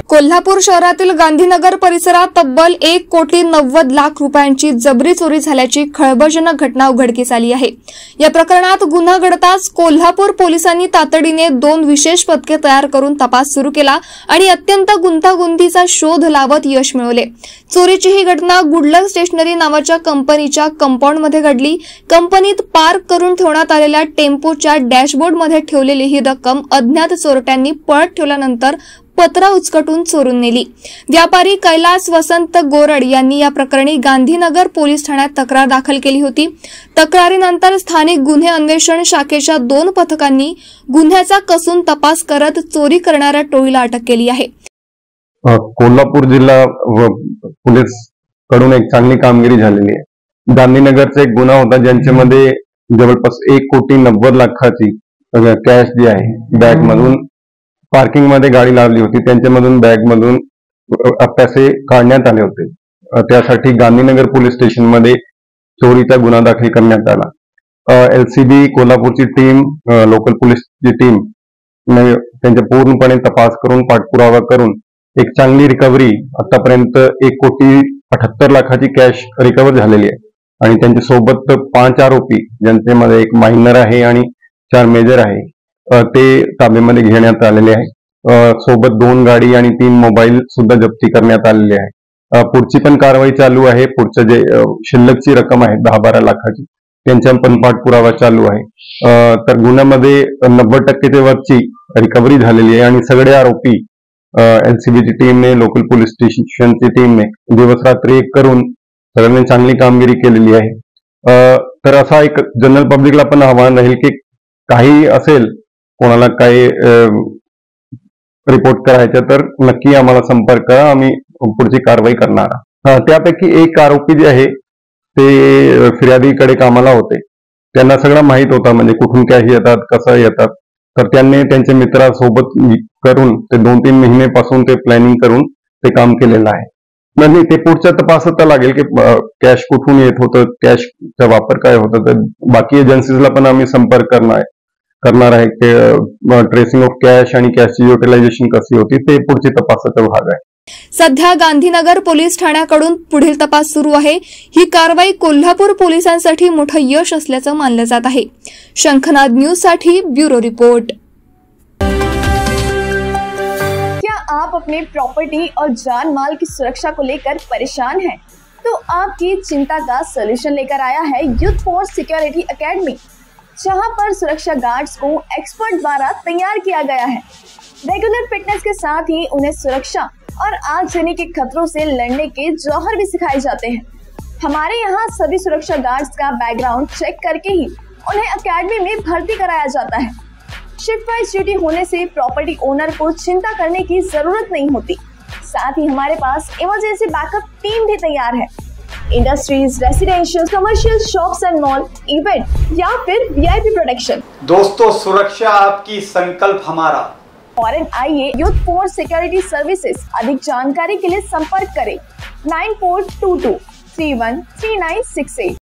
कोल्हापूर शहरातील गांधीनगर परिसरात तब्बल 1,90,00,000 रुपयांची जबरी चोरी झाल्याची खळबळजनक घटना उघडकीस आली आहे। या प्रकरणात गुन्हा घडताच कोल्हापूर पोलिसांनी तातडीने 2 विशेष पथके तयार करून तपास सुरू केला आणि अत्यंत गुंतागुंतीचा शोध लावत यश मिळवले। चोरीची ही घटना गुडलक स्टेशनरी नावाच्या कंपनीच्या कंपाऊंडमध्ये घडली। कंपनीत पार्क करून ठेवण्यात आलेल्या टेम्पोच्या डॅशबोर्डमध्ये ठेवलेली ही रक्कम अज्ञात चोरट्यांनी पळत ठेवल्यानंतर पत्रा उचकटून चोरून नेली। व्यापारी कैलास वसंत गोरड यांनी या प्रकरणी गांधीनगर पोलीस ठाण्यात तक्रार दाखल केली होती। तक्रारीनंतर स्थानिक गुन्हे अन्वेषण शाखेच्या 2 पथकांनी गुन्ह्याचा कसून तपास करत चोरी करणाऱ्या टोळीला अटक केली आहे। कोल्हापूर जिल्हा पोलीस कडून एक चांगली कामगिरी झालेली आहे। गांधीनगरचा एक गुन्हा होता ज्यांच्यामध्ये जवळपास 1,90,00,000 कॅश जी आहे बॅग मधून पार्किंग मध्ये गाडी लावली होती, त्यांच्यामधून बॅग मधून पैसे काढण्यात आले होते। त्यासाठी गांधीनगर पोलीस स्टेशन मध्ये चोरीचा गुन्हा दाखल करण्यात आला। LCB कोल्हापूरची टीम, लोकल पोलीसची टीम त्यांचा पूर्णपणे तपास करून पाठपुरावा करून एक चांगली रिकव्हरी, आतापर्यंत 1,78,00,000 कॅश रिकव्हर झालेली आहे आणि त्यांच्या सोबत 5 आरोपी ज्यांच्यामध्ये एक मायनर आहे आणि 4 मेजर आहे ते ताब्यामध्ये घेण्यात आलेले आहे। सोबत 2 गाडी आणि 3 मोबाईल सुद्धा जप्ती करण्यात आलेले आहे। पुढची पण कारवाई चालू आहे। पुढचं जे शिल्लकची रक्कम आहे 10-12 लाखाची त्यांच्या पण पाठपुरावा चालू आहे। तर गुन्ह्यामध्ये 90% वरची रिकव्हरी झालेली आहे आणि सगळे आरोपी LCBची टीमने, लोकल पोलीस स्टेशनची टीमने दिवस रात्री एक करून सगळ्यांनी चांगली कामगिरी केलेली आहे। तर असा एक जनरल पब्लिकला पण आव्हान राहील की काही असेल, कोणाला काही रिपोर्ट करायचं तर नक्की आम्हाला संपर्क करा, आम्ही पुढची कारवाई करणार। त्यापैकी एक आरोपी जे आहे ते फिर्यादीकडे कामाला होते, त्यांना सगळं माहित होतं म्हणजे कुठून कॅश येतात, कसं येतात, तर त्यांनी त्यांच्या मित्रासोबत करून ते 2-3 महिन्यापासून ते प्लॅनिंग करून ते काम केलेलं आहे। म्हणजे ते पुढच्या तपासात लागेल की कॅश कुठून येत होतं, कॅशचा वापर काय होता। तर बाकी एजन्सीजला पण आम्ही संपर्क करणार आहे की ट्रेसिंग ऑफ कॅश आणि कॅशची युटिलायझेशन कशी होती, ते पुढची तपासाचा भाग आहे। सध्या गांधीनगर पोलीस ठाण्याकडून पुढील तपास सुरू आहे। ही कारवाई कोल्हापूर पोलिसांसाठी मोठं यश असल्याचं मानलं जात आहे। शंखनाद न्यूज साठी ब्युरो रिपोर्ट। क्या आप अपने प्रॉपर्टी और जान माल की सुरक्षा को लेकर परेशान हैं? तो आपकी चिंता का सलूशन लेकर आया है यूथ फोर्स सिक्योरिटी एकेडमी, जहां पर सुरक्षा गार्ड्स को एक्सपर्ट द्वारा तैयार किया गया है। रेगुलर फिटनेस के साथ ही उन्हें सुरक्षा और आगजनी के खतरों से लड़ने के जौहर भी सिखाए जाते हैं। हमारे यहाँ सभी सुरक्षा गार्ड्स का बैकग्राउंड चेक करके ही उन्हें एकेडमी में भर्ती कराया जाता है। शिफ्ट वाइज ड्यूटी होने से प्रॉपर्टी ओनर को चिंता करने की जरूरत नहीं होती। साथ ही हमारे पास इमरजेंसी बैकअप टीम भी तैयार है। Industries, residential, commercial, shops end mall, event या फिर VIP प्रोटेक्शन। दोस्तों, सुरक्षा आपकी, संकल्प हमारा। फॉरेन आइए यूथ फोर्स सिक्योरिटी सर्विसेज। अधिक जानकारी के लिए संपर्क करें 9422 313968।